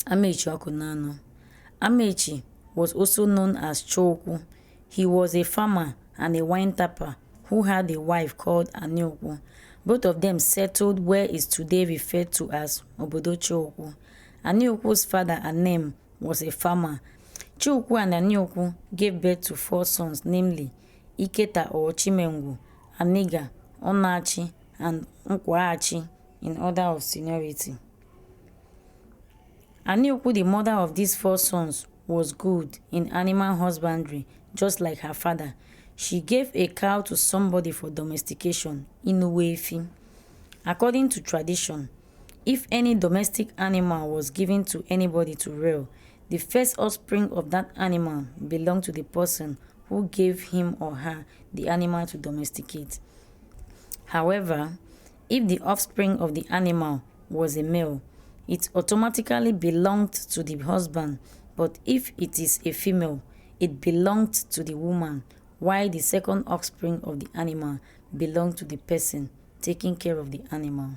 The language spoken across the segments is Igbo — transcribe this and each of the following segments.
Amaechi Awkunanaw. Amaechi was also known as Chukwu. He was a farmer and a wine tapper who had a wife called Aniokwu. Both of them settled where is today referred to as Obodo Chukwu. Aniokwu's father Anem was a farmer. Chukwu and Aniokwu gave birth to 4 sons, namely Iketa or Chimengu, Aniga, Nnaji, and Nkwachi in order of seniority. Aniokwu, the mother of these 4 sons, was good in animal husbandry, just like her father. She gave a cow to somebody for domestication, Inuwefi. According to tradition, if any domestic animal was given to anybody to rear, the first offspring of that animal belonged to the person who gave him or her the animal to domesticate. However, if the offspring of the animal was a male, it automatically belonged to the husband, but if it is a female, it belonged to the woman, while the second offspring of the animal belonged to the person taking care of the animal.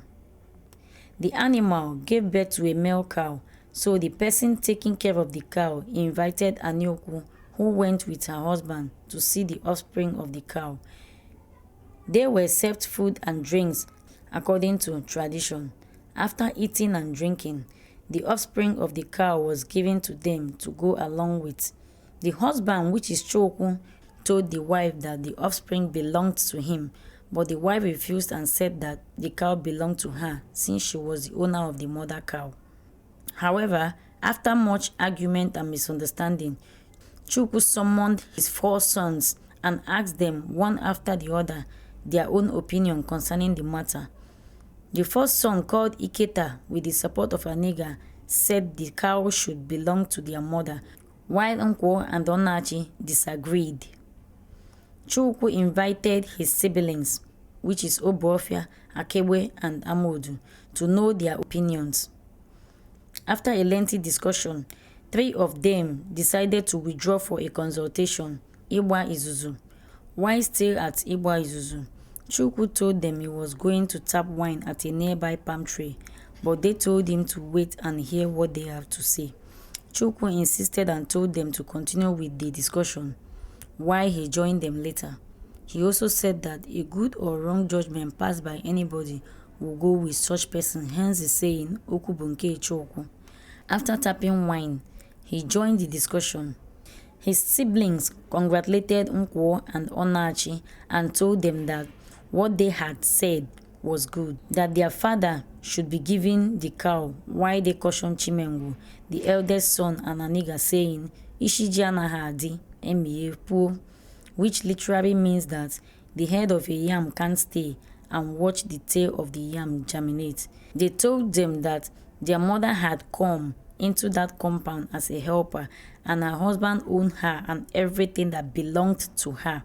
The animal gave birth to a male cow, so the person taking care of the cow invited Aniokwu, who went with her husband to see the offspring of the cow. They were served food and drinks according to tradition. After eating and drinking, the offspring of the cow was given to them to go along with. The husband, which is Chukwu, told the wife that the offspring belonged to him, but the wife refused and said that the cow belonged to her since she was the owner of the mother cow. However, after much argument and misunderstanding, Chukwu summoned his 4 sons and asked them one after the other their own opinion concerning the matter. The first son, called Iketa, with the support of Aniga, said the cow should belong to their mother, while Nkwo and Nnaji disagreed. Chukwu invited his siblings, which is Obuofia, Akegbe, and Amodu, to know their opinions. After a lengthy discussion, 3 of them decided to withdraw for a consultation, Igba Izuzu. While still at Igba Izuzu, Chukwu told them he was going to tap wine at a nearby palm tree, but they told him to wait and hear what they have to say. Chukwu insisted and told them to continue with the discussion, while he joined them later. He also said that a good or wrong judgment passed by anybody will go with such person, hence the saying, Oku Bunke Chukwu. After tapping wine, he joined the discussion. His siblings congratulated Nkwo and Nnaji and told them that what they had said was good, that their father should be given the cow, while they cautioned Chimengu, the eldest son, and Aniga, saying, Ishiji anahadi emiye puo, which literally means that the head of a yam can't stay and watch the tail of the yam germinate. They told them that their mother had come into that compound as a helper and her husband owned her and everything that belonged to her.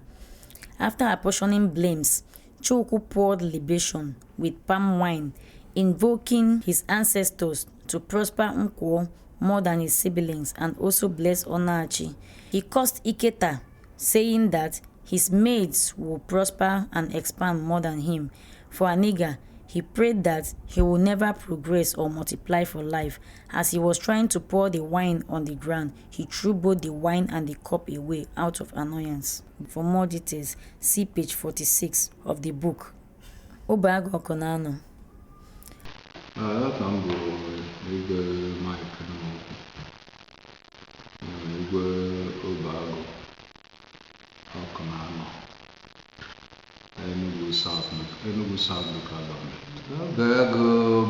After apportioning blames, Chukwu poured libation with palm wine, invoking his ancestors to prosper Nkwo more than his siblings and also bless Nnaji. He cursed Iketa, saying that his maids will prosper and expand more than him. For Aniga, he prayed that he will never progress or multiply for life. As he was trying to pour the wine on the ground, he threw both the wine and the cup away out of annoyance. For more details, see page 46 of the book. Awkunanaw. Enugu South local government. Gago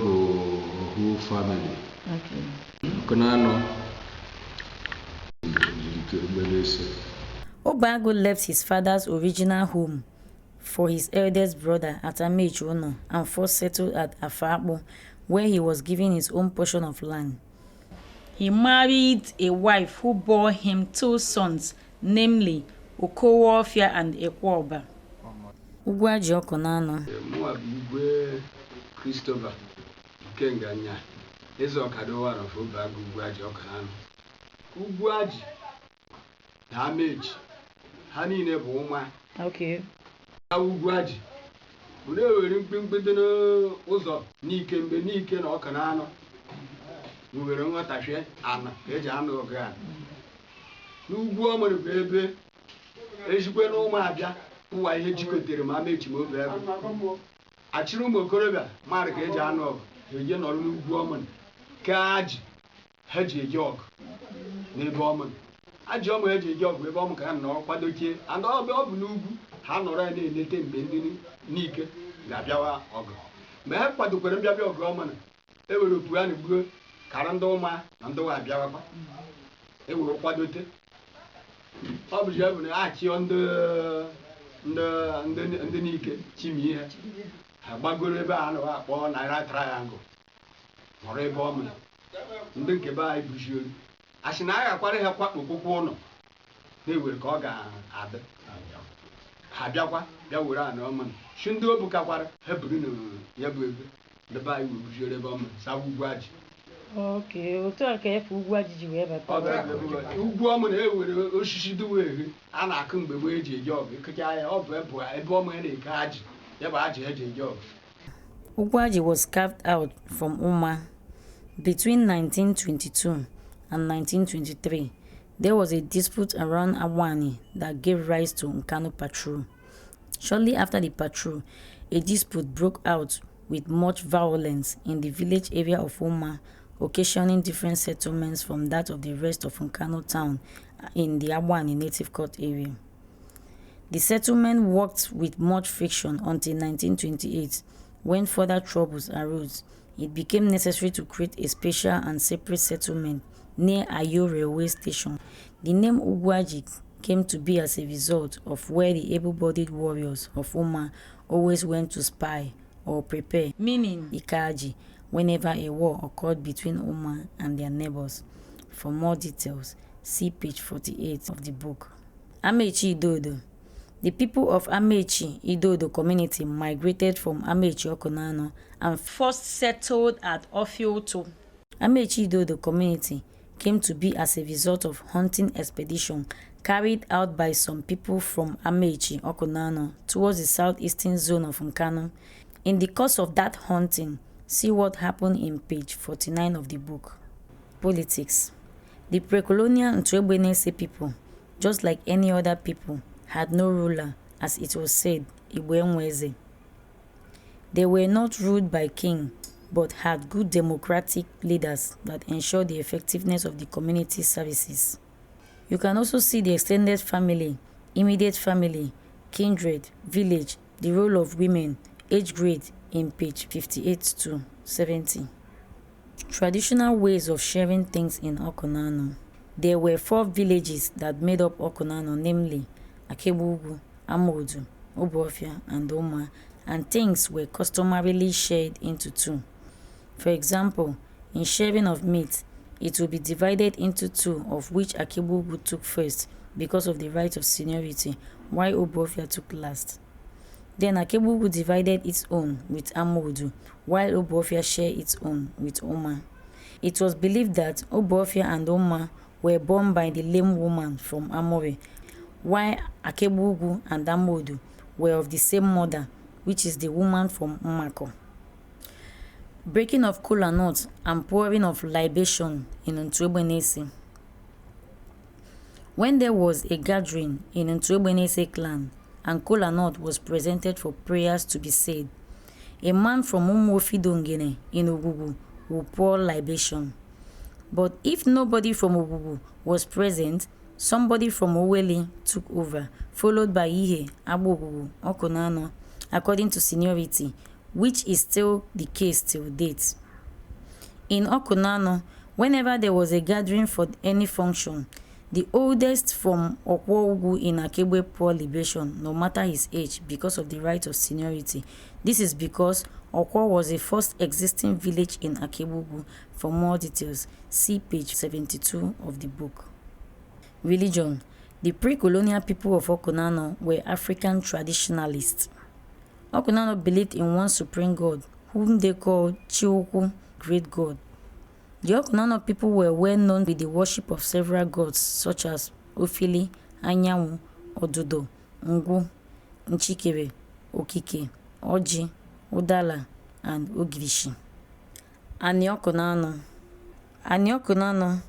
whole family. Okay. Awkunanaw. Ntuegbenese. Awkunanaw left his father's original home for his eldest brother at Amaechi and first settled at Afakpo, where he was given his own portion of land. He married a wife who bore him 2 sons, namely Okowaofia and Ekwoba. Ugwaji Awkunanaw. Igwe Christopher Kenganya. Ezo Kadowa of Ugwaji Awkunanaw. Ugwaji damage. Hani nebo nwa. Okay. Ugwaji. Une were mkpimkpete n'ụzọ n'ike mgbe n'ike na Awkunanaw. nwere nghọtahie ana ka eji anụ ọgụ a n'ugwu ọmụrụ bụ ebe ezigbo na ụmụ abịa ụwa ihe jikọtere ma mechi m obi ebe achịrị ụmụ okorobịa mmadụ ka eji anụ ọgụ eje nọrọ n'ugwu ọmụrụ ka ji ha ji eji ọgụ n'ebe ọmụrụ ajị ọmụ ha ji eji ọgụ ebe ọmụ ka ha nọ kwadochie and ọ bụ n'ugwu ha nọrọ ya na-elete mgbe ndị n'ike ga-abịawa ọgụ mgbe ha kwadokwere mbịabịa ọgụ ọmụrụ ewere opu ha na gbuo kara ndị ụma na ndị nwa abịawakwa ewere kwadote ọ bụ ji bụ na achịọ ndị n'ike chimi ihe ha gbagoro ebe a nọwa akpọ naira triangle nọrọ ebe ọmụrụ ndị nke be anyị buzi olu asị na a ga-akwara ha kwakpo okpukpe ụlọ na-ewere ka ọ ga-adị ha bịakwa bịa were ana ọmụrụ si ndị o bukakwara ha buru na ya bụ ebe ndị be anyị were buziere ebe ọmụrụ sawa ugwu ajị otu a ka efe ugwu ajị ji wee bata ugwu ọmụrụ ewere osisi duwe ehe a na-akụ mgbe gboo eji eji ọgụ ịkụcha ya ọ bụ ebe ọmụ ya na-eke ajị ya bụ ajị eji eji ọgụ. Ugwu Ajị was carved out from Umma. Between 1922 and 1923, there was a dispute around Awani that gave rise to Nkanu Patrol. Shortly after the patrol, a dispute broke out with much violence in the village area of Umma, occasioning different settlements from that of the rest of Nkanu town in the Awani native court area. The settlement worked with much friction until 1928, when further troubles arose. It became necessary to create a special and separate settlement near Ayo railway station. The name Ugwu Ajị came to be as a result of where the able-bodied warriors of Umma always went to spy or prepare, meaning Ikaji, whenever a war occurred between Umma and their neighbors. For more details, see page 48 of the book. Amechi Idodo. The people of Amechi Idodo community migrated from Amechi Awkunanaw and first settled at Ofioto. Amechi Idodo community came to be as a result of hunting expedition carried out by some people from Amechi Awkunanaw towards the southeastern zone of Nkanu. In the course of that hunting, see what happened in page 49 of the book. Politics. The pre-colonial Ntuegbenese people, just like any other people, had no ruler, as it was said, Igbenweze. They were not ruled by king, but had good democratic leaders that ensured the effectiveness of the community services. You can also see the extended family, immediate family, kindred, village, the role of women, age grade in page 58 to 70. Traditional ways of sharing things in Awkunanaw. There were 4 villages that made up Awkunanaw, namely Akegbugu, Amodu, Obuofia, and Umma, and things were customarily shared into 2. For example, in sharing of meat, it will be divided into 2, of which Akegbugu took first because of the right of seniority, while Obuofia took last. Then Akegbugu divided its own with Amodu, while Obuofia shared its own with Umma. It was believed that Obuofia and Umma were born by the lame woman from Amore, while Akegbugu and Amodu were of the same mother, which is the woman from Mmako. Breaking of kola nuts and pouring of libation in Ntuegbenese. When there was a gathering in Ntuegbenese clan and kola nut was presented for prayers to be said, a man from Umofidongene in Ogugu would pour libation. But if nobody from Ogugu was present, somebody from Oweli took over, followed by Ihe, Agbogugu, Awkunanaw, according to seniority, which is still the case till date. In Awkunanaw, whenever there was a gathering for any function, the oldest from Okwo in Akegbe pour libation, no matter his age, because of the right of seniority. This is because Okwo was the first existing village in Akegbugu. For more details, see page 72 of the book. Religion. The pre-colonial people of Awkunanaw were African traditionalists. Awkunanaw believed in one supreme God, whom they called Chiukwu, great God. The Awkunanaw people were well known with the worship of several gods such as Ofili, Anyanwu, Odudo, Ngwu, Nchikere, Okike, Oji, Udala, and Ogirishi. And the Awkunanaw. Awkunanaw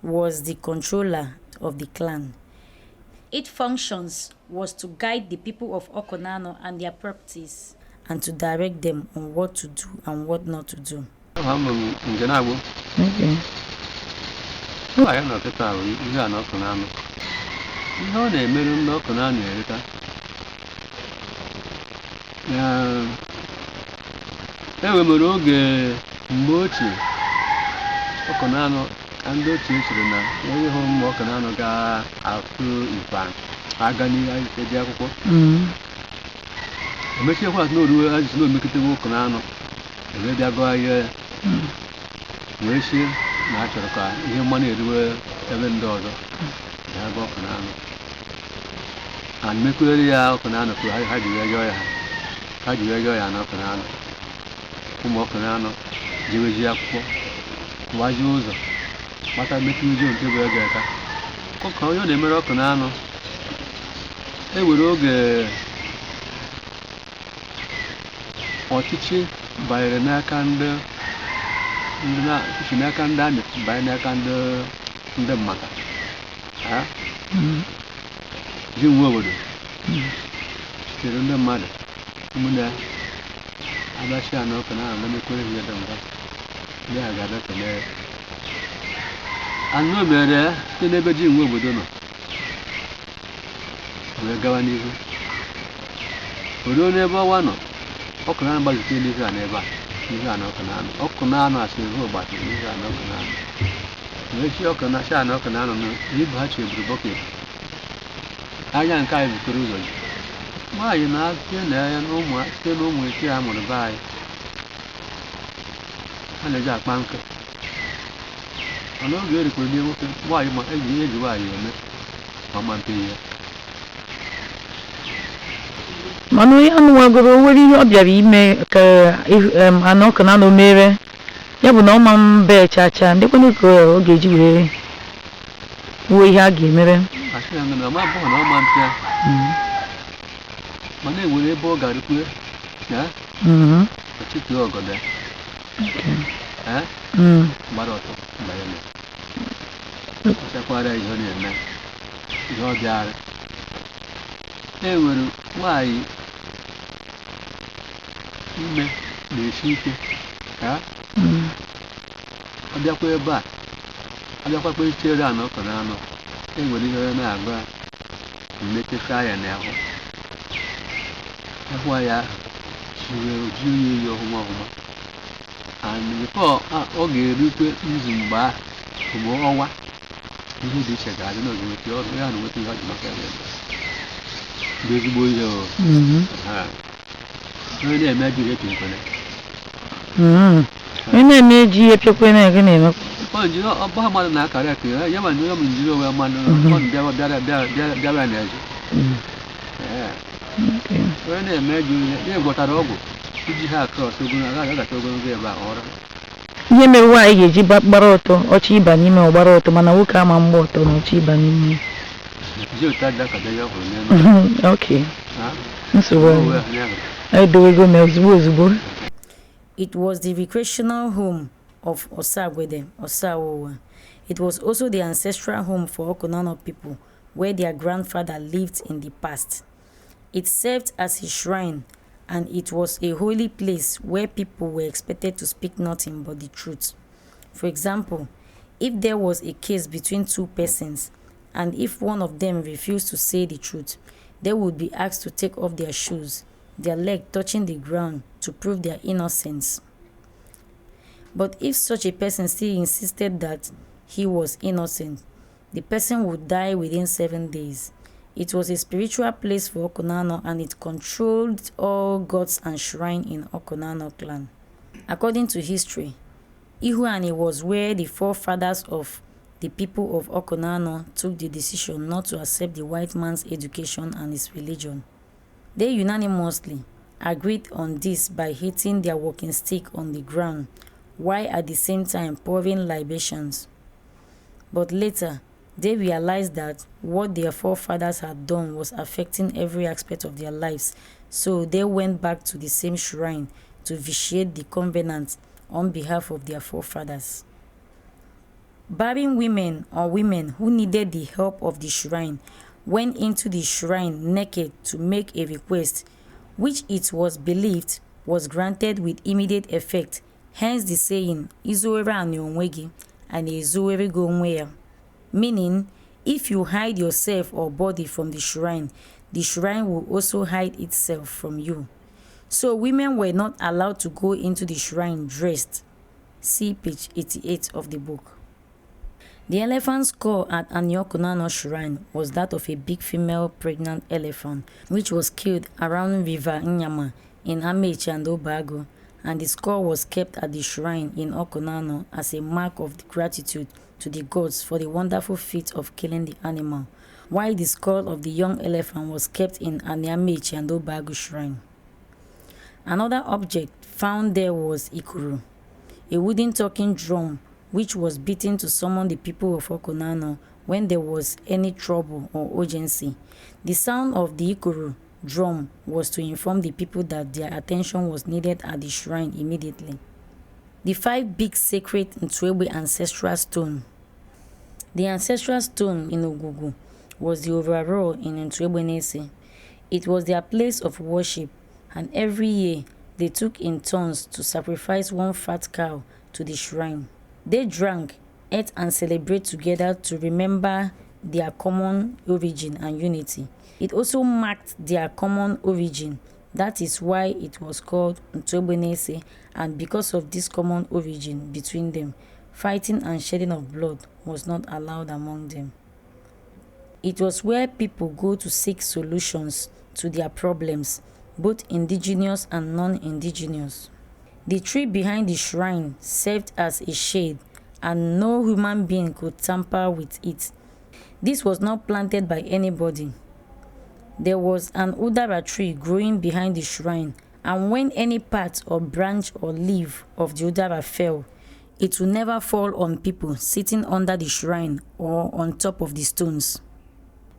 was the controller of the clan. Its functions was to guide the people of Awkunanaw and their properties and to direct them on what to do and what not to do. Okay. I know that you are not Awkunanaw. You know the middle of Awkunanaw. Ewe mere oge mgbe ochie Awkunanaw ndị ochie sịrị na onye hụ mma Awkunanaw ga-atụ ikpe aga n'ihe eji akwụkwọ emechiekwa atụ n'oruwe ajụjụ na omekịtawa Awkunanaw ebe bịa gụọ ihe wee sie na a chọrọ ka ihe mmanụ eruwe ebe ndị ọzọ ya gụọ Awkunanaw and mekwere ya Awkunanaw ka ha ji wee yọọ ya na Awkunanaw ụmụ Awkunanaw jewezie akwụkwọ kụwazie ụzọ gbata mmepe ụzọ nke bụ ego aka ka onye na-emere Awkunanaw ewere oge ọchịchị banyere n'aka ndị amị banye n'aka ndị mmaka ji nwe obodo sitere ndị mmadụ ụmụnne abịachia na Awkunanaw na mekwere ihe dị mba ndị a ga-abịa kelee anụ mere ya site n'ebe ji nwe obodo nọ wee gawa n'ihu oruo n'ebe ọwa nọ Awkunanaw gbazite n'ihu a n'ebe a n'ihu a na Awkunanaw asịrị hụ gbasiri n'ihu a na Awkunanaw wee chi Awkunanaw na ibu ha cheburu bọket anya nke anyị butere ụzọ ji nwaanyị na-asite na ya site n'ụmụ isi a mụrụ be anyị ha na-eji akpa nkụ mana oge erikwere nye nwoke nwaanyị ma eji nwaanyị eme ma mpe ihe mana onye anụ nwegoro nwere ihe ọ bịara ime ka Awkunanaw mere ya bụ na ọma mbe chacha ndekwana ka ọ ga-eji wee wuo ihe a ga-emere asị ya na ma bụghị na ọma mpịa mana ewere ebe ọ ga-arịkwue ya ọchịchị ọgọdọ gbara ọtọ banye ọchakwara ihe ọ na-eme ihe ọ bịara enwere nwaanyị ime na-esi ike ọ bịakwa ebe a abịakwakwa ichere a na Awkunanaw enwere ihe ọ na-agba mmepecha ya n'ahụ ahụ ya jiri oji oyi ọhụma and before ọ ga-erukwe izu mgbe ọnwa ihe dị iche ga-adị n'oge nweta ọrụ ya na nweta ihe ọ dị maka ebe bụ ezigbo ihe onye na-eme ji ihe pịkwene onye na-eme ji ihe pịkwene gị na-eme ọbụghị mmadụ na-akara aka ya ma nye m njiri onwe mmadụ bịara n'ezi onye na-eme ji ihe gwọtara ọgwụ iji ha akros agacha ogologo ebe a ọrụ ihe mere nwaanyị ga-eji gbara ọtọ ọchị ịba n'ime ọgbara ọtọ mana nwoke ama mgba ọtọ na ọchị ịba n'ime ji otu aja ka ya hụrụ n'elu okay nsogbu edowego m ozugbo It was the recreational home of Osagwede, Osawowa. It was also the ancestral home for Awkunanaw people, where their grandfather lived in the past. It served as a shrine, and it was a holy place where people were expected to speak nothing but the truth. For example, if there was a case between two persons, and if one of them refused to say the truth, they would be asked to take off their shoes, their leg touching the ground, to prove their innocence. But if such a person still insisted that he was innocent, the person would die within 7 days. It was a spiritual place for Awkunanaw, and it controlled all gods and shrines in Awkunanaw clan. According to history, Ihuani was where the forefathers of the people of Awkunanaw took the decision not to accept the white man's education and his religion. They unanimously agreed on this by hitting their walking stick on the ground, while at the same time pouring libations. But later, they realized that what their forefathers had done was affecting every aspect of their lives, so they went back to the same shrine to vitiate the covenant on behalf of their forefathers. Barren women or women who needed the help of the shrine went into the shrine naked to make a request, which it was believed was granted with immediate effect. Hence the saying, "Izoere ani onwegi, ani ezoere go onwe ya," meaning, if you hide yourself or body from the shrine will also hide itself from you. So women were not allowed to go into the shrine dressed. See page 88 of the book. The elephant skull at Awkunanaw shrine was that of a big female pregnant elephant, which was killed around River Nyama in Pytch and Obago, and the skull was kept at the shrine in Awkunanaw as a mark of gratitude to the gods for the wonderful feat of killing the animal, while the skull of the young elephant was kept in Pytch and Obago shrine. Another object found there was ikoro, a wooden talking drum which was beaten to summon the people of Awkunanaw when there was any trouble or urgency. The sound of the ikoro drum was to inform the people that their attention was needed at the shrine immediately. The 5 big sacred Ntuegbe ancestral stone. The ancestral stone in Ogugu was the overall in Ntuegbenese. It was their place of worship, and every year they took in turns to sacrifice one fat cow to the shrine. They drank, ate and celebrate together to remember their common origin and unity. It also marked their common origin. That is why it was called Ntuegbenese, and because of this common origin between them, fighting and shedding of blood was not allowed among them. It was where people go to seek solutions to their problems, both indigenous and non-indigenous. The tree behind the shrine served as a shade, and no human being could tamper with it. This was not planted by anybody. There was an udara tree growing behind the shrine, and when any part or branch or leaf of the udara fell, it would never fall on people sitting under the shrine or on top of the stones.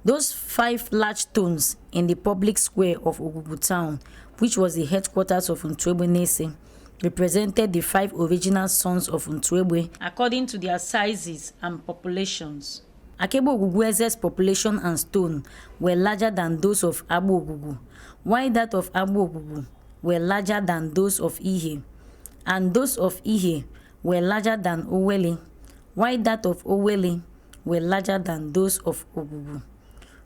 Those 5 large stones in the public square of Ogugu town, which was the headquarters of Ntuegbenese, represented the 5 original sons of Ntuegbe according to their sizes and populations. Akebo Ogugueze's population and stone were larger than those of Abu Ogugu, while that of Abu Ogugu were larger than those of Ihe, and those of Ihe were larger than Owele, while that of Owele were larger than those of Ogugu.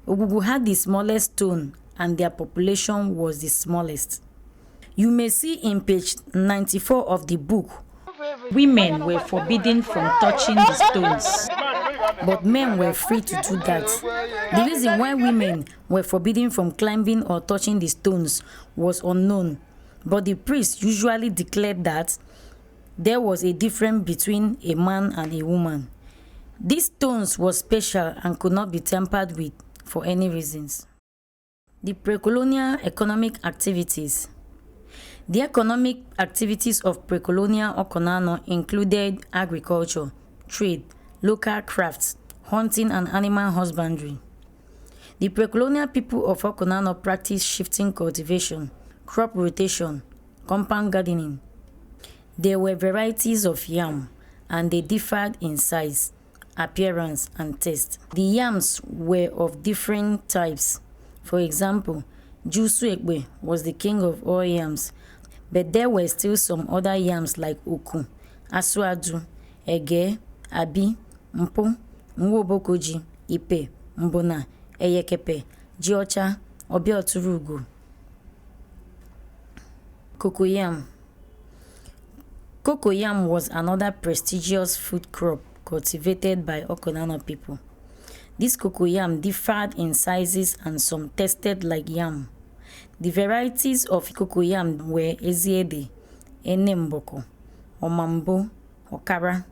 Ogugu had the smallest stone, and their population was the smallest. You may see in page 94 of the book, women were forbidden from touching the stones, but men were free to do that. The reason why women were forbidden from climbing or touching the stones was unknown, but the priest usually declared that there was a difference between a man and a woman. These stones were special and could not be tampered with for any reasons. The pre-colonial economic activities. The economic activities of pre-colonial Awkunanaw included agriculture, trade, local crafts, hunting and animal husbandry. The pre-colonial people of Awkunanaw practiced shifting cultivation, crop rotation, compound gardening. There were varieties of yam, and they differed in size, appearance and taste. The yams were of different types. For example, Ntuegbenese was the king of all yams, but there were still some other yams like Oku, Asuadu, Ege, Abi, Mpo, Nwobokoji, Ipe, Mbona, Eyekepe, Jiocha, Obioturugu. Cocoyam. Cocoyam was another prestigious food crop cultivated by Awkunanaw people. This cocoyam differed in sizes and some tasted like yam. The varieties of cocoyam were Eziede, Enemboko, Omambo, Okara,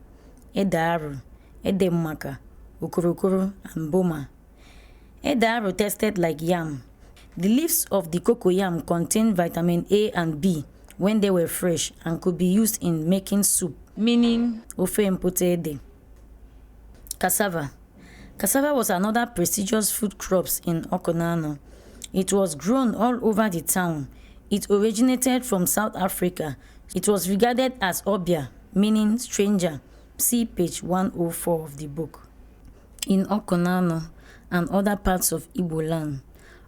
Edaru, Edemmaka, Okorokoro, and Boma. Edaru tasted like yam. The leaves of the cocoyam contained vitamin A and B when they were fresh and could be used in making soup, meaning ofe mpotede. Cassava. Cassava was another prestigious food crop in Awkunanaw. It was grown all over the town. It originated from South Africa. It was regarded as obia, meaning stranger, See page 104 of the book. In Awkunanaw and other parts of Igbo land,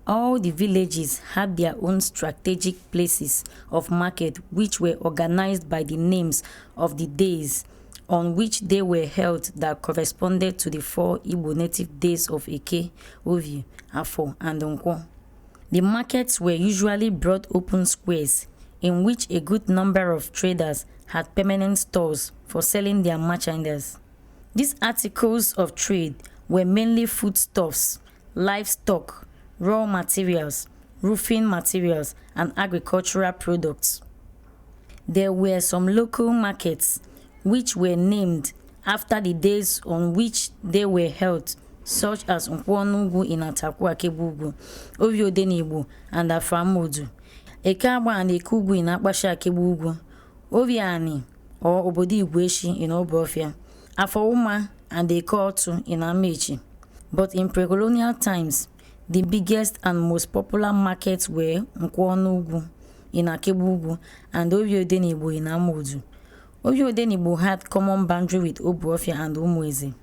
all the villages had their own strategic places of market which were organized by the names of the days on which they were held that corresponded to the 4 Igbo native days of Eke, Ovie, Afo, and Nkwo. The markets were usually broad open squares in which a good number of traders had permanent stores for selling their merchandise. These articles of trade were mainly foodstuffs, livestock, raw materials, roofing materials, and agricultural products. There were some local markets which were named after the days on which they were held, such as Nkwonugwu in Atakwu Akegbu, Ovie Odenigbo and Afamodu, Ekagba and Ekugwu in Akpashi Akegbu, Oviani or Obodi Igweshi in Obofia, Afọuma and Ekeotu in Amechi. But in pre-colonial times, the biggest and most popular markets were Nkwonugwu in Akegbu and Ovie Odenigbo in Amodu. Ovie Odenigbo had common boundary with Obuofia and Umueze.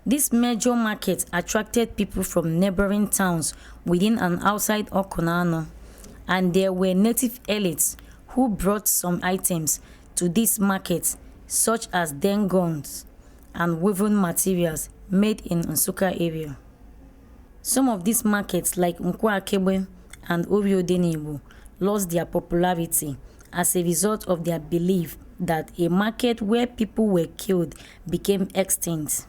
These major markets attracted people from neighboring towns within and outside Awkunanaw, and there were native elites who brought some items to these markets, such as den guns and woven materials made in Nsukka area. Some of these markets, like Nkwo Akegbe and Ovie Odenigbo, lost their popularity as a result of their belief that a market where people were killed became extinct.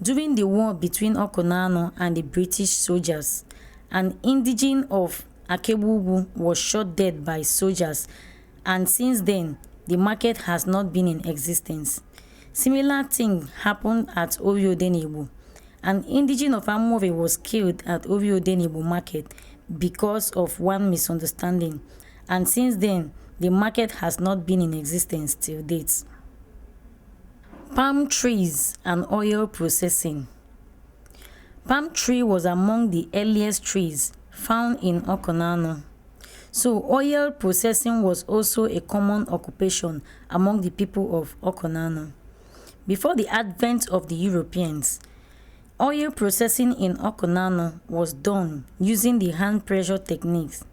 During the war between Awkunanaw and the British soldiers, an indigene of Akegbu was shot dead by soldiers, and since then, the market has not been in existence. Similar thing happened at Ovie Odenigbo. An indigene of Amove was killed at Ovie Odenigbo market because of one misunderstanding, and since then, the market has not been in existence till date. Palm trees and oil processing. Palm tree was among the earliest trees found in Awkunanaw. So oil processing was also a common occupation among the people of Awkunanaw. Before the advent of the Europeans, oil processing in Awkunanaw was done using the hand pressure techniques.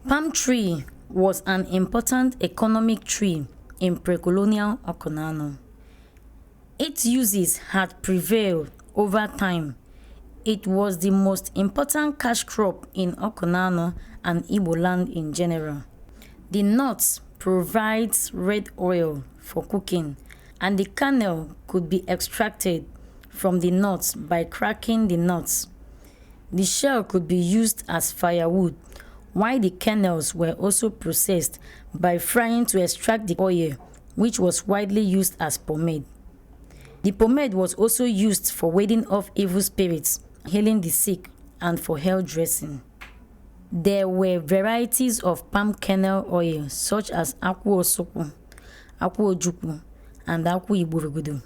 Palm tree was an important economic tree in pre-colonial Awkunanaw. Its uses had prevailed over time. It was the most important cash crop in Awkunanaw and Igbo land in general. The nuts provides red oil for cooking, and the kernel could be extracted from the nuts by cracking the nuts. The shell could be used as firewood, while the kernels were also processed by frying to extract the oil, which was widely used as pomade. The pomade was also used for warding off evil spirits, healing the sick, and for hair dressing. There were varieties of palm kernel oil such as Akwu Osukwu, Akwu Ojukwu, and Akwu Igburugudu.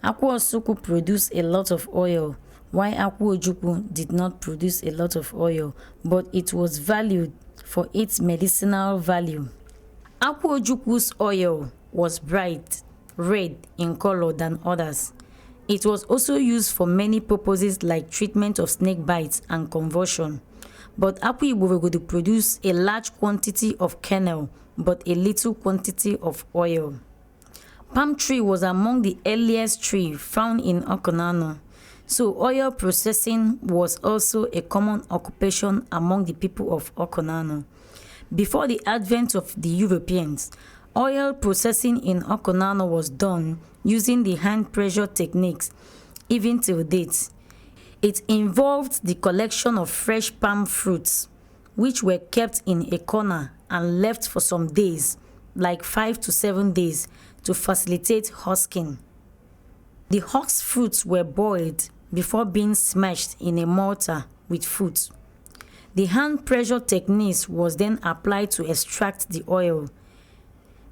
Akwu Osukwu produced a lot of oil, while Akwu Ojukwu did not produce a lot of oil, but it was valued for its medicinal value. Akwu Ojukwu's oil was bright red in color than others. It was also used for many purposes like treatment of snake bites and conversion. But Akwu Igburugudu produced a large quantity of kernel but a little quantity of oil. Palm tree was among the earliest trees found in Awkunanaw, so oil processing was also a common occupation among the people of Awkunanaw. Before the advent of the Europeans, oil processing in Awkunanaw was done using the hand pressure techniques, even till date. It involved the collection of fresh palm fruits, which were kept in a corner and left for some days, like 5 to 7 days, to facilitate husking. The husked fruits were boiled before being smashed in a mortar with foot. The hand pressure techniques was then applied to extract the oil.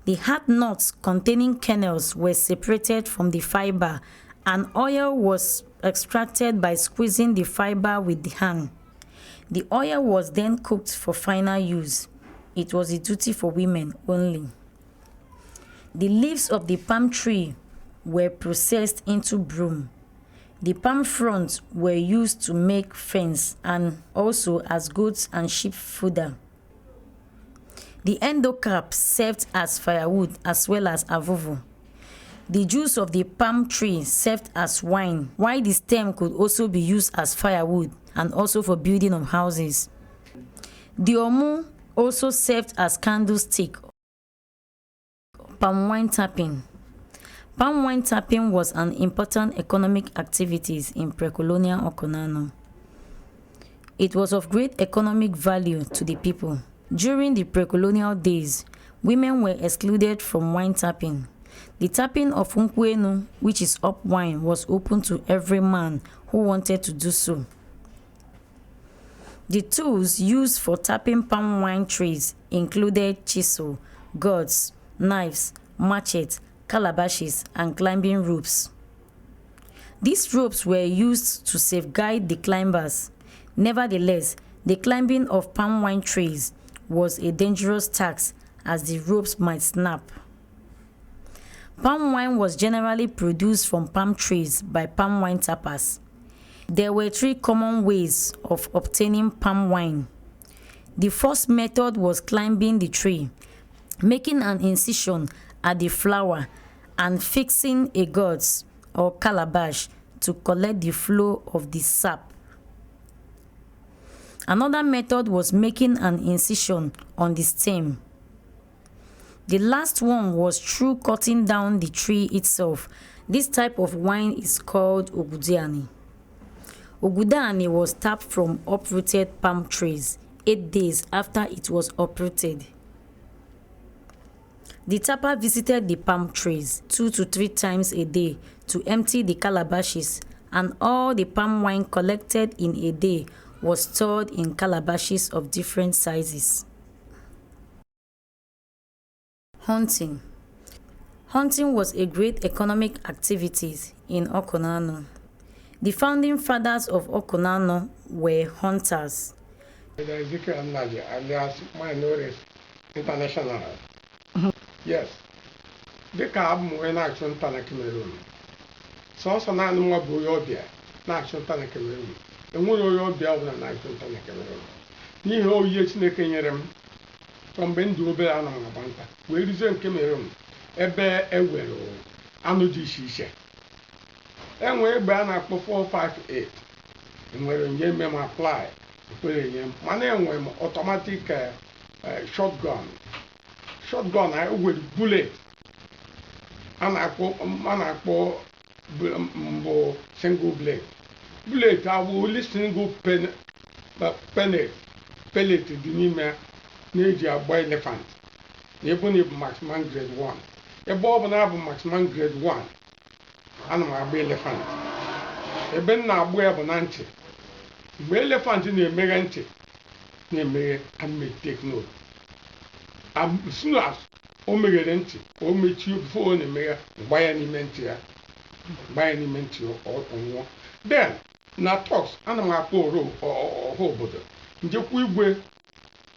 The hard nuts containing kernels were separated from the fiber, and oil was extracted by squeezing the fiber with the hand. The oil was then cooked for final use. It was a duty for women only. The leaves of the palm tree were processed into broom. The palm fronds were used to make fence and also as goats and sheep fodder. The endocap served as firewood as well as avovo. The juice of the palm tree served as wine, while the stem could also be used as firewood and also for building of houses. The omu also served as candlestick. Palm wine tapping. Palm wine tapping was an important economic activity in pre-colonial Awkunanaw. It was of great economic value to the people. During the pre-colonial days, women were excluded from wine tapping. The tapping of Nkwenu, which is up wine, was open to every man who wanted to do so. The tools used for tapping palm wine trees included chisel, gourds, knives, machetes, calabashes, and climbing ropes. These ropes were used to safeguard the climbers. Nevertheless, the climbing of palm wine trees was a dangerous task as the ropes might snap. Palm wine was generally produced from palm trees by palm wine tappers. There were 3 common ways of obtaining palm wine. The first method was climbing the tree, making an incision at the flower, and fixing a gourd or calabash to collect the flow of the sap. Another method was making an incision on the stem. The last one was through cutting down the tree itself. This type of wine is called ogudani. Ogudani was tapped from uprooted palm trees 8 days after it was uprooted. The tapper visited the palm trees 2 to 3 times a day to empty the calabashes, and all the palm wine collected in a day was stored in calabashes of different sizes. Hunting. Hunting was a great economic activity in Awkunanaw. The founding fathers of Awkunanaw were hunters. Nnaji, alias Minorities International. Yes. Dịka abụ m wee na-achụ nta na Cameroon. Sọsọ naanị nwa bụ onye ọbịa na-achụ nta na Cameroon. Enweghị onye ọbịa ọbụla na-achụ nta na Cameroon. N'ihi oyiye Chineke nyere m, so mgbe m dị obere anọ m agba nta wee ruzie nke Cameroon ebe ewere anụ dị iche iche. Enwere egbe a na-akpọ 458. Enwere nye eme m apply ekpere nye m, mana enwere m automatic shotgun. Shotgun I with bullet. A na-akpọ mbụ single blade. Bullet abụ only single pellet dị n'ime na-eji agba elephant. Ebe na bụ maximum grade 1. Ebe ọ bụ na bụ maximum grade 1, ana m agba elephant. Ebe m na-agba ya bụ na ntị. Mgbe elephant na-emeghe ntị, na-emeghe, ana m take note. As soon as o meghere ntị, o mechie before ọ na-emeghe, gba ya n'ime ntị ya. Gba ya n'ime ntị ọnwụọ. Then na talks, ana m akpọ ọha obodo. Njekwa igwe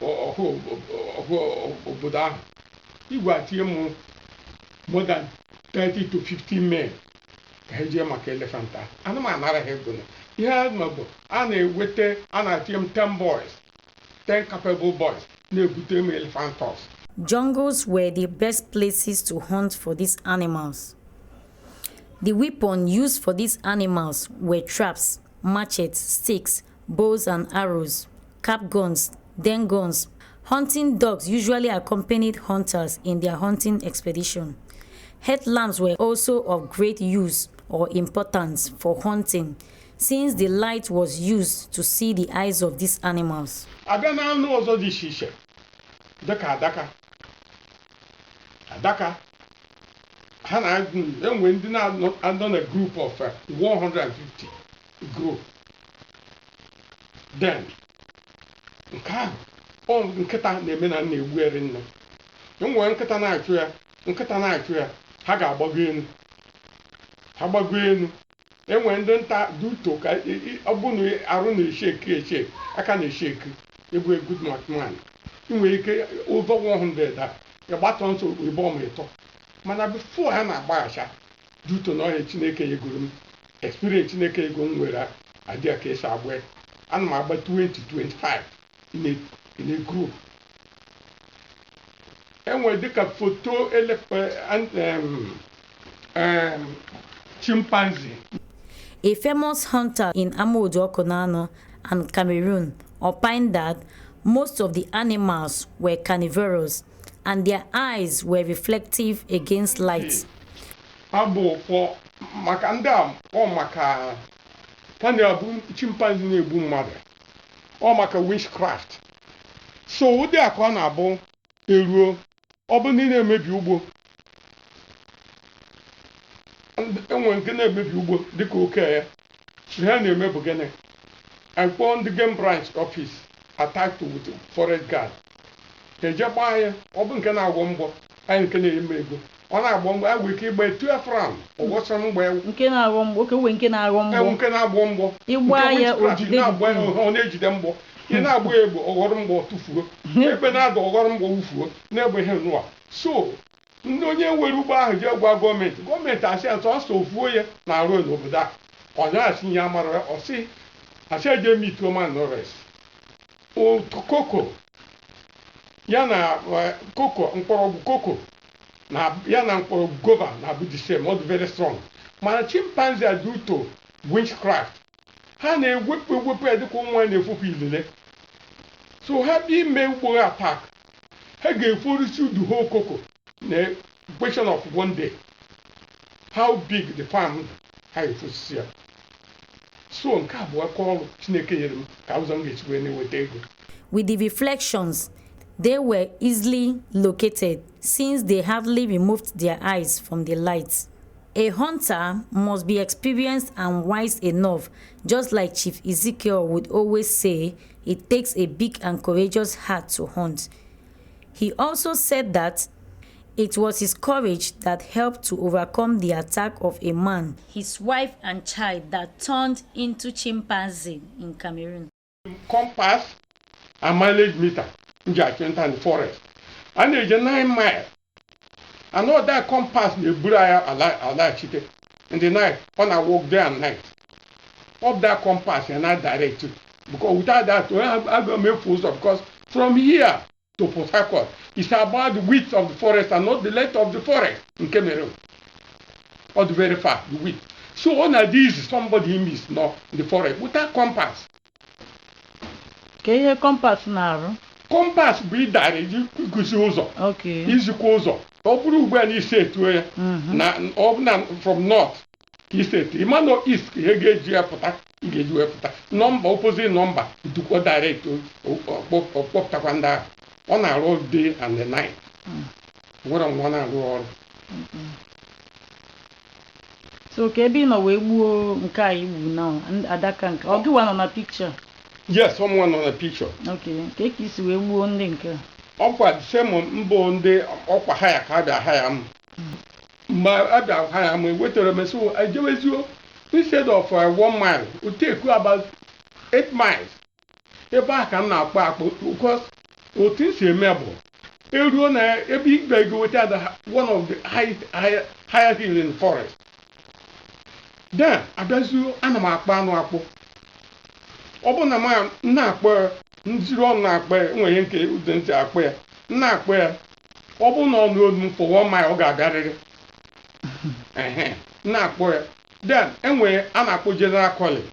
ọha obodo ahụ. Igwe atinye m more than 30 to 50 men ka ha jee maka elephant ahụ. Ana m anara ha ego na. Ihe a bụ a na-eweta, a na-atinye m 10 boys, 10 capable boys na-ebute m elephant tusk. Jungles were the best places to hunt for these animals. The weapons used for these animals were traps, machetes, sticks, bows and arrows, cap guns, den guns. Hunting dogs usually accompanied hunters in their hunting expedition. Headlamps were also of great use or importance for hunting, since the light was used to see the eyes of these animals. Abịa na anụ ọzọ dị iche iche dịka adaka ha na-enwe ndị na-anọ na group of 150 group. Then nke ahụ nkịta na-eme na na-egbuere nne. Enwere nkịta na-achụ ya ha ga-agbago elu. Ha gbago elu, enwere ndị nta duto ka ọ bụ na arụ na-esheki aka na-esheki egwu good man. Inwere ike over 100 a ịgbatọ nso ebe ọma ịtọ. Mana before ha na-agbaghacha, due to na ọhịa Chineke yegoro m experience Chineke yego m nwere adịa ka esi agba ana m agba 20-25 in a group. Enwere dịka foto chimpanzee. A famous hunter in Awkunanaw and Cameroon opined that most of the animals were carnivorous and their eyes were reflective against light. Abụ for maka ndị a ọ maka na-abụ chimpanzee na-egbu mmadụ ọ maka witchcraft. So ụdị a ka ọ na-abụ eruo ọ bụ ndị na-emebi ugbo enwe nke na-emebi ugbo dịka oke ya ha na-eme bụ gịnị akpọ ndị game branch office attack with forest guard eje gbaa ya ọ bụ nke na-agwọ mgbọ anyị nke na-eme ego ọ na-agwọ mgbọ agwụ ike igba 12 round ọgwọsọ mgbọ nke na-agwọ mgbọ oke we nke na-agwọ mgbọ nke na-agwọ mgbọ ịgba ya ojide ọ na-ejide mgbọ ị na-agba egbe ọghọrọ mgbọ tụfuo ebe na-ada ọghọrọ mgbọ wufuo na-egbe ihe nụa. So ndị onye nwere ugbo ahụ ji gwa gọọmenti asị ya sọsọ ofuo ya na-arụ n'obodo a onye asị ya mara ọsị asị eje mituo manores koko ya na koko mkpọrọgwụ koko na ya na mkpọrọgwụ gova na bụ the same ọ dị very strong mana chimpanzee are due to witchcraft ha na-ewepụ ya dịka ụmụ na-efopụ ilele. So ha bịa ime ugbo attack ha ga-eforisi the whole cocoa na question of one day how big the farm ha efosi ya. So nke abụọ ka ọrụ Chineke nyere m ka ụzọ m ga-esi wee na-eweta ego. With the reflections, they were easily located since they hardly removed their eyes from the light. A hunter must be experienced and wise enough, just like Chief Ezekiel would always say, it takes a big and courageous heart to hunt. He also said that it was his courage that helped to overcome the attack of a man, his wife and child that turned into chimpanzee in Cameroon. Compass and mileage meter in the forest. And there's a 9 mile. I know that compass the Buraya Alachite in the night when I walk day and night. Up that compass and I direct it. Because without that, I'm going to make full stop. Because from here to Port Harcourt, it's about the width of the forest and not the length of the forest in Cameroon. Or the very far, the width. So one of these somebody missed now in the forest without compass. Can you compass now? Compass be direct, you could see also. Okay. Easy also. Open when he said to her, from north, he said, he might not east, he gave you a pota, he gave you a pota. Number, opposite number, to go direct to Pop Takwanda on a road day and the night. What on one road. So, Kebi no way woo Nkai now, and Adakank. I'll do one on a picture. Yes, someone on a picture. Okay, take this way woo on link. Ọkwa same mbo ndị ọkwa haya ka abịa haya m ma abịa haya m wetara m so ejewezio instead of 1 mile it take about 8 miles ebe a ka m na-akpọ akpọ because otu si eme bụ eruo na ebe igbe ego weta one of the higher hill in the forest then abịazio ana m akpọ anụ akpọ ọ bụ na m na-akpọ nziri ọnụ na-akpọ ya nwere nke ude ntị akpọ ya na-akpọ ya ọ bụ na ọnụ olu m for 1 mile ọ ga-abịarịrị na-akpọ ya then enwere a na-akpọ general calling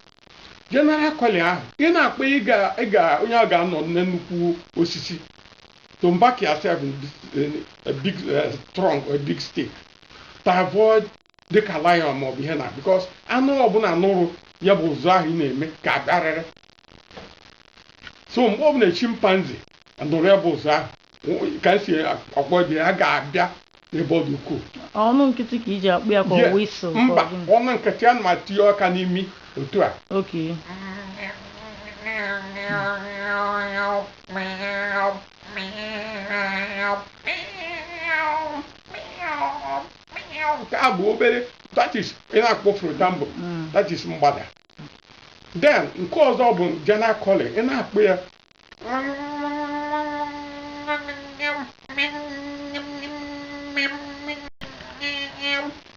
ahụ ị na-akpọ onye a ga-anọ na nnukwu osisi to back yourself in a big trunk or a big stick to avoid dịka lion ma ọ bụ ihe na because anụ ọbụla nụrụ ya bụ ụzọ ahụ ị na-eme ka abịarịrị. So mgbe ọ bụ na chimpanzee nụrụ ya bụ ụzọ ahụ ka esi ọkpọ dị ya ga-abịa n'ebe ọ dị ukwuu. Ọnụ nkịtị ka iji akpụ ya ka ọ whistle. Mba, ọnụ nkịtị a ma tinye ọka n'imi otu a. Okay. Nke a bụ obere that is ị na-akpọ frotambo that is mgbada. Then nke ọzọ bụ general calling ị na-akpọ ya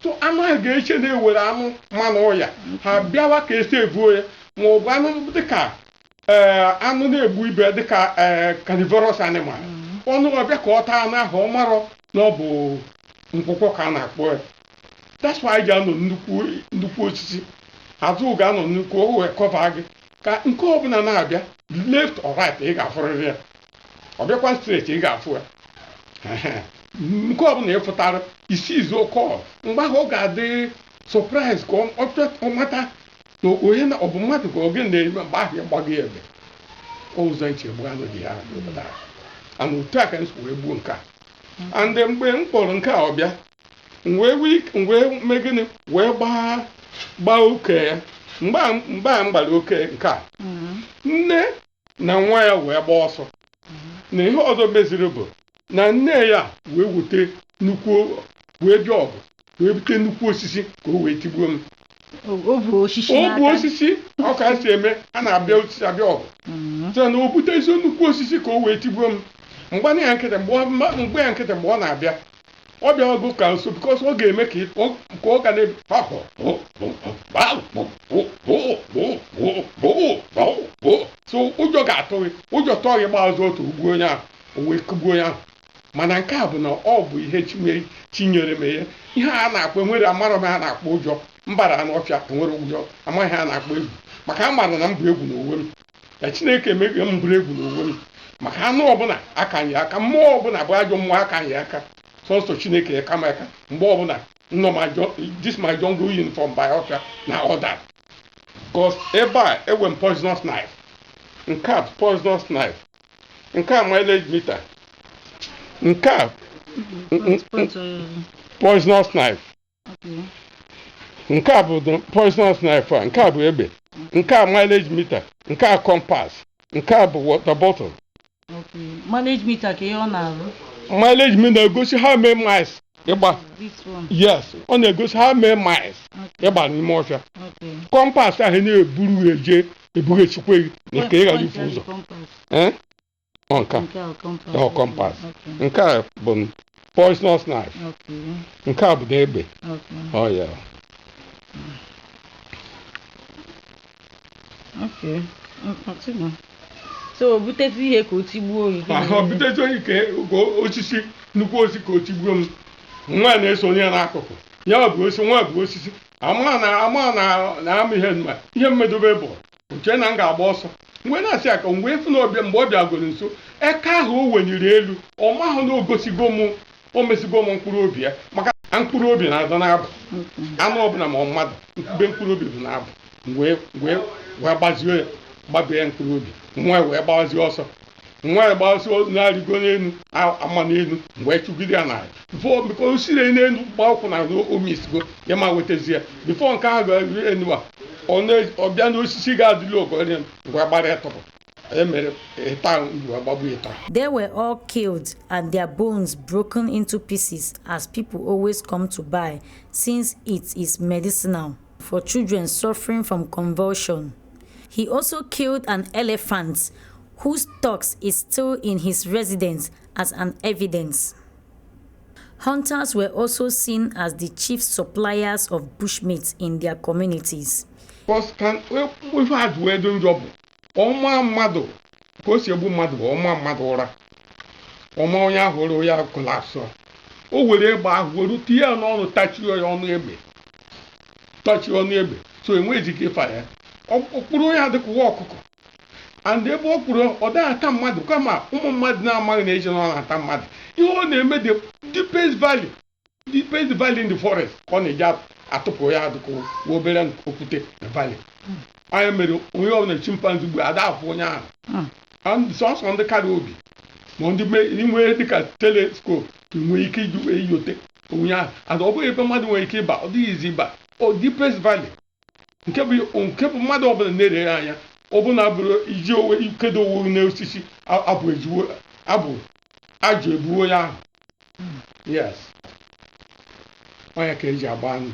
so anụ ha ga-eche na ewere anụ mmanụ ọya ha bịawa ka esi ebuo ya ma ọ bụ anụ dịka anụ na-egbu ibe dịka carnivorous animal ọnụ ọbịa ka ọ taa anụ ahụ ọ marọ na ọ bụ nkwụkwọ ka a na-akpọ ya. That's why ji anọ nnukwu osisi azụ ga-anọ nnukwu o wee kọva gị ka nke ọbụla na-abịa left or right ị ga-afụrịrị ya ọ bịakwa straight ị ga-afụ ya nke ọbụla ịfụtara isi izu kọl mgbe ahụ ọ ga-adị surprise ka ọ mata na onye na ọ bụ mmadụ ka oge na-eme mgbe ahụ ya gbago ebe ụzọ nche gbu anụ dị ya n'obodo ahụ ana otu a ka m wee gbuo nke a and mgbe m kpọrọ nke a ọbịa wee mee gịnị wee gbaa oke ya mgbe a m gbara oke nke a nne na nwa ya wee gbaa ọsọ na ihe ọzọ meziri bụ na nne ya wee wute nnukwu wee bịa ọgụ wee bute nnukwu osisi ka o wee tigbuo m. O bu osisi ọ ka si eme a na-abịa osisi abịa ọgụ site na o butezi nnukwu osisi ka o wee tigbuo m. Mgbe ya nkịtị mgbe ọ na-abịa ọ bịa ọgụ ka nso bikos ọ ga-eme ka ọ ga na-ebi so ụjọ ga-atụ gị ụjọ tọọ gị gbazụ otu ugbu onye ahụ o wee kugbuo onye ahụ. Mana nke a bụ na ọ bụ ihe chinyere m ihe a na-akpọ enwere amara m ha na-akpọ ụjọ mbara n'ọfịa enwere ụjọ amaghị ha na-akpọ egwu maka a mara na m bụ egwu n'onwe m ya Chineke emeghe m bụrụ egwu n'onwe m maka anụ ọbụla akanye aka mmụọ ọbụla bụ ajọ mmụọ akanye aka sọsọ Chineke kama aka mgbe ọbụla this my jungle uniform by ọfịa na ọda because ebe a enwe m poisonous knife nke a poisonous knife nke a mileage meter nke a poisonous knife nke a bụ poisonous knife a nke a bụ egbe nke a mileage meter nke a compass nke a bụ water bottle. Mileage meter ka ihe ọ na-arụ. Mileage meter na-egosi how many miles ịgba. Yes, ọ na-egosi how many miles ịgba n'ime ọfịa. Compass ahụ na-eburu eje ebughechikwa gị na ka ị ghara ifu ụzọ. Compass nke a bụ poisonous knife nke a bụ egbe. So butezi ihe ka o tigbuo oyi. Butezi oyi ka osisi nnukwu osisi ka o tigbuo m. Nwa na-esonye ya n'akụkụ ya bụ osisi nwa bụ osisi ama na ama ihe mmedobe bụ nke na m ga-agba ọsọ mgbe na-asị aka mgbe efu na ọbịa mgbe ọ bịagoro nso eke ahụ o weniri elu ọ mahụ na o mesigo m mkpụrụ obi ya maka mkpụrụ obi na-adọ n'abụ anụ ọbụla ma mmadụ mkpube mkpụrụ obi bụ n'abụ wee gbazie ya gbabie ya mkpụrụ obi nwa wee gbazie ọsọ nwa gbasi na-arịgo n'elu ama n'elu mgbe chụgide ya n'ala bifo o siri n'elu gba ụkwụ na omisigo ya ma wetazi ya bifo nke ahụ ga-eri enu a ọ bịa n'osisi ga-adịli ogori ngwa gbara ya tọpụ emere ịta ngwa gbagbu ịta. They were all killed and their bones broken into pieces as people always come to buy since it is medicinal for children suffering from convulsion. He also killed an elephant whose tusk is still in his residence as an evidence. Hunters were also seen as the chief suppliers of bushmeat in their communities. We've had wedding job. Ọma mmadụ ka o si egbu mmadụ bụ ọma mmadụ ụra ọma onye ahụrụ ya kolapsụ o were egbe ahụ were tinye ya n'ọnụ tachie ya ọnụ egbe so enweghị ike ịfa ya ọkpụrụ ya dịka nwa ọkụkọ and ebe ọ kpụrụ ọ dịghị ata mmadụ kama ụmụ mmadụ na-amaghị na eji na ọ na-ata mmadụ ihe ọ na-eme the deepest valley in the forest ọ na-eji atụpụ ya dịka obere okwute na valley anyị mere onye ọbụla chimpanzee gbe ada afụ onye ahụ sọsọ ndị karịa obi ma ndị nwere dịka teleskopu ka nwee ike iyote onye ahụ ada ọ bụghị ebe mmadụ nwere ike ịba ọ dịghị izi ịba o deepest valley nke bụ mmadụ ọbụla na-ere anya ọbụna bụrụ iji owe ikedo owu n'osisi abụ ajụ ebu onye ahụ. Yes, onye ka eji agba anụ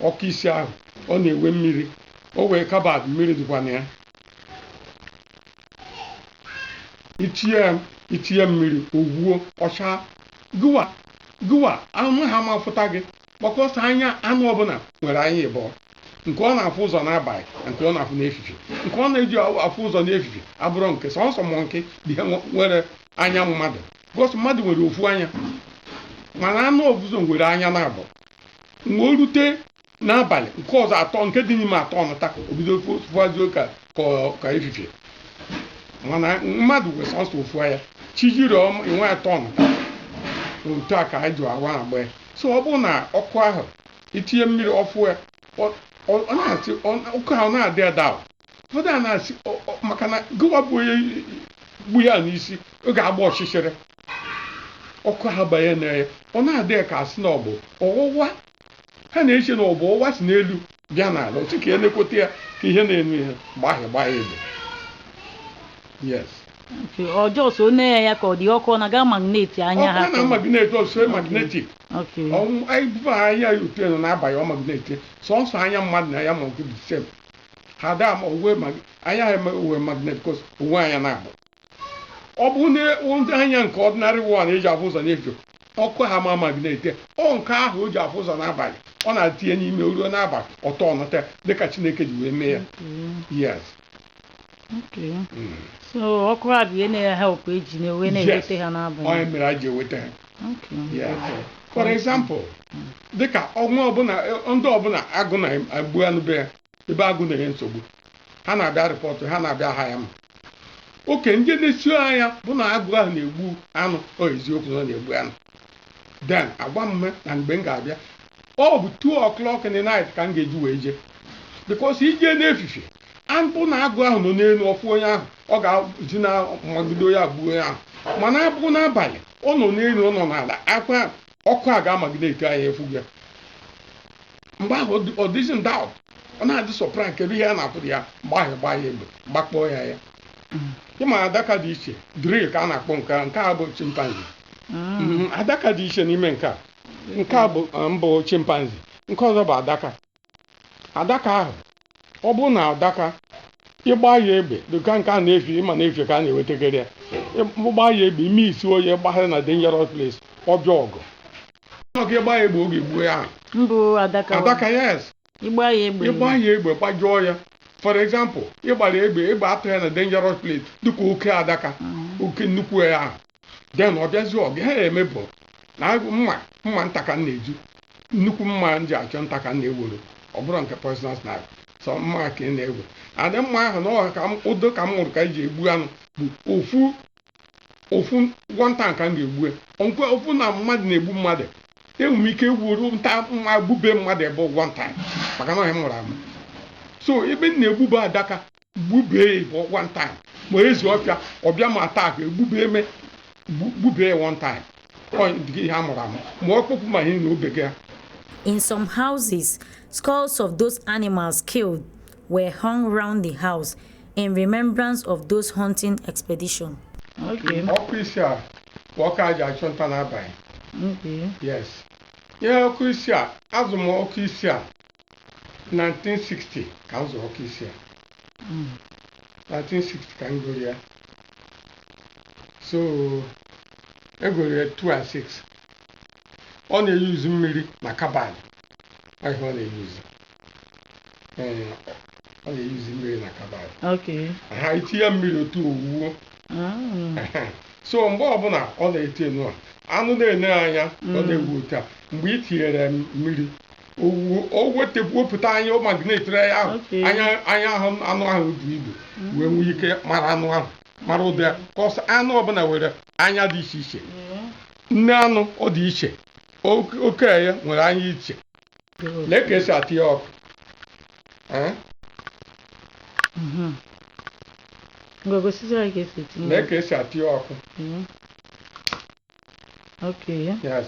ọkụ isi ahụ ọ na-ewe mmiri o wee kabad mmiri dịkwa na ya itinye mmiri owuo ọcha gụwa anụ ha ma fụta gị because anya anụ ọbụla nwere anya ịbọ nke ọ na-afụ ụzọ n'abalị nke ọ na-afụ n'efifie nke ọ na-eji afụ ụzọ n'efifie abụrụ nke sọnsọ mọnke dị nwere anya mmadụ because mmadụ nwere ofu anya mana anụ ọbụzọ nwere anya na-abụ mgbe o rute n'abalị nke ọzọ atọ nke dị n'ime atọ ọnụta obido fụazuo ka efifie mana mmadụ nwere sọnsọ ofu anya chijiri enwe atọ ọnụta otu a ka anyị ji awa agba ya so ọ bụrụ na ọkụ ahụ itinye mmiri ọfụ ya ọ na-asị ọkụ ahụ na-adị ada ụfọdụ a na-asị maka na gụwa bụ onye gbu ya n'isi ọ ga-agba ọchịchịrị ọkụ ahụ banye na ya ọ na-adị ka asị na ọbụ ọwụwa ha na-eche na ọbụ ọwa si n'elu bịa n'ala otu ka elekọta ya ka ihe na-enu ihe gbaa ya egbe yes ọjọọ so nne ya ka ọ dị ọkụ na-aga magneti anya ha ọkụ na magneti ọsọ magnetik ibufe anya ya otu elu n'abalị ọ magneti sọnsọ anya mmadụ na ya ma nke dị sem ha daa ma anya ha ewe magnet kos onwe anya na-abụ ọ bụ ndị anya nke ọdịnarị wan eji afụ ụzọ n'efu ọkụ ha ma magneti ọ nke ahụ o ji afụ ụzọ n'abalị ọ na-atinye n'ime ruo n'abalị ọtọ ọnụta dịka Chineke ji wee mee ya yes so ọkụ a bụ ihe na-help eji na-ewe na-eweta ha n'abalị onye mere a ji eweta ha for example dịka ọnwa ọbụla ndị ọbụla agụ na-egbu anụ be ya ebe agụ na-enye nsogbu ha na-abịa rịpọtụ ha na-abịa ha ya ma oke ndị na-esi anya bụ na agụ ahụ na-egbu anụ eziokwu na ọ na-egbu anụ then agwa mme na mgbe m ga-abịa ọ bụ 2 o'clock in the night ka m ga-eji wee jee because ije n'efifie anụ na agụ ahụ nọ n'elu ọfụ onye ahụ ọ ga-eji na magide ya gbuo onye ahụ mana abụ n'abalị ọ nọ n'elu ọ nọ n'ala akwa ọkụ a ga-amagide ite anya efu ya mgbe ahụ ọ dịzi doubt ọ na-adị sọpra nke ihe a na-apụrụ ya mgbe ahụ gbaa ya egbe gbakpọọ ya ịma adaka dị iche drill ka a na-akpọ nke a bụ chimpanzee adaka dị iche n'ime nke a bụ mbụ chimpanzee nke ọzọ bụ adaka ahụ ọ bụrụ na adaka ịgba ya egbe dịka nke a na-efi ịma na-efi ka a na-ewetegara ya ịgba ya egbe ime isi onye gbahara na dangerous place ọbịa ọgụ ọ ga-ịgba ya egbe oge egbuo ya mbụ adaka yes ịgba ya egbe gbajụọ ya for example ịgbara egbe atụ ya na dangerous place dịka oke adaka oke nnukwu ya ahụ then ọ bịazi ọgụ ha emebụ na mma nta ka m na-eju nnukwu mma m ji achọ nta ka m na-ewere ọ bụrụ nke poisonous knife sọ mma ka ị na-ewe adị mma ahụ na ọha ụdọ ka m mụrụ ka eji egbu anụ bụ ofu nwata ka m ga-egbu nkwe ofu na mmadụ na-egbu mmadụ enwere ike egwuru nta mma gbube mmadụ ebe one time maka na ọhịa m mụrụ amụ so ebe m na-egbube adaka gbubee bụ one time ma ezi ọfịa ọbịa ma taa ka gbubee one time ihe a mụrụ amụ ma ọ kpọpụ ma ihe na obege ya. In some houses, skulls of those animals killed were hung round the house in remembrance of those hunting expedition. Ọkụ isi a bụ ọka a ji achụ nta n'abalị. Yes. Ihe ọkụ isi a azụ m ọkụ isi a 1960 ka m zụrụ ọkụ isi a 1960 ka m goro ya so egoro ya 2 and 6 ọ na-eyuzu mmiri na kabad ihe ọ na-eyuzu ọ na-eyuzu mmiri na kabad ha itinye mmiri otu owuwo so mgbe ọbụla ọ na-eti enu a anụ na-ene anya ọ na-ewu otu a mgbe ị tinyere mmiri o wepụta anya ọ magnetere ya ahụ anya ahụ anụ ahụ dị ibu wee nwee ike mara anụ ahụ mara ụdị ya kọsọ anụ ọbụla nwere anya dị iche iche nne anụ ọ dị iche oke ya nwere anya iche lee ka esi atị ya ọkụ lee ka esi atị ya ọkụ yes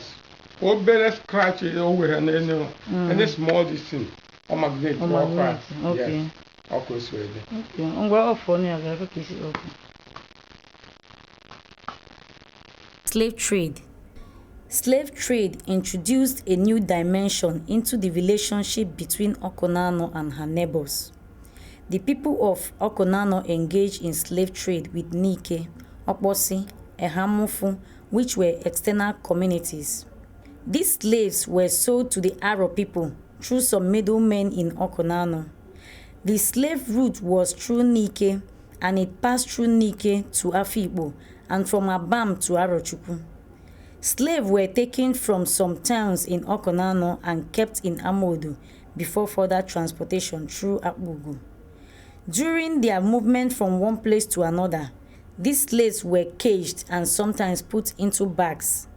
obere scratch o were n'elu any small distance or magnet yes ọkụ esi wee dị ngwa ọfọ na ya ka isi ọkụ. Slave trade. Slave trade introduced a new dimension into the relationship between Awkunanaw and her neighbors. The people of Awkunanaw engaged in slave trade with Nike, Okposi, Ehamufu, which were external communities. These slaves were sold to the Aro people through some middlemen in Awkunanaw. The slave route was through Nike, and it passed through Nike to Afikpo and from Abam to Arochukwu. Slaves were taken from some towns in Awkunanaw and kept in Amodu before further transportation through Akbugu. During their movement from one place to another, these slaves were caged and sometimes put into bags.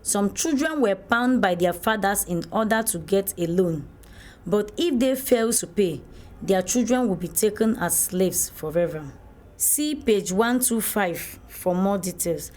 Some children were bound by their fathers in order to get a loan, but if they failed to pay, their children would be taken as slaves forever. See page 125 for more details.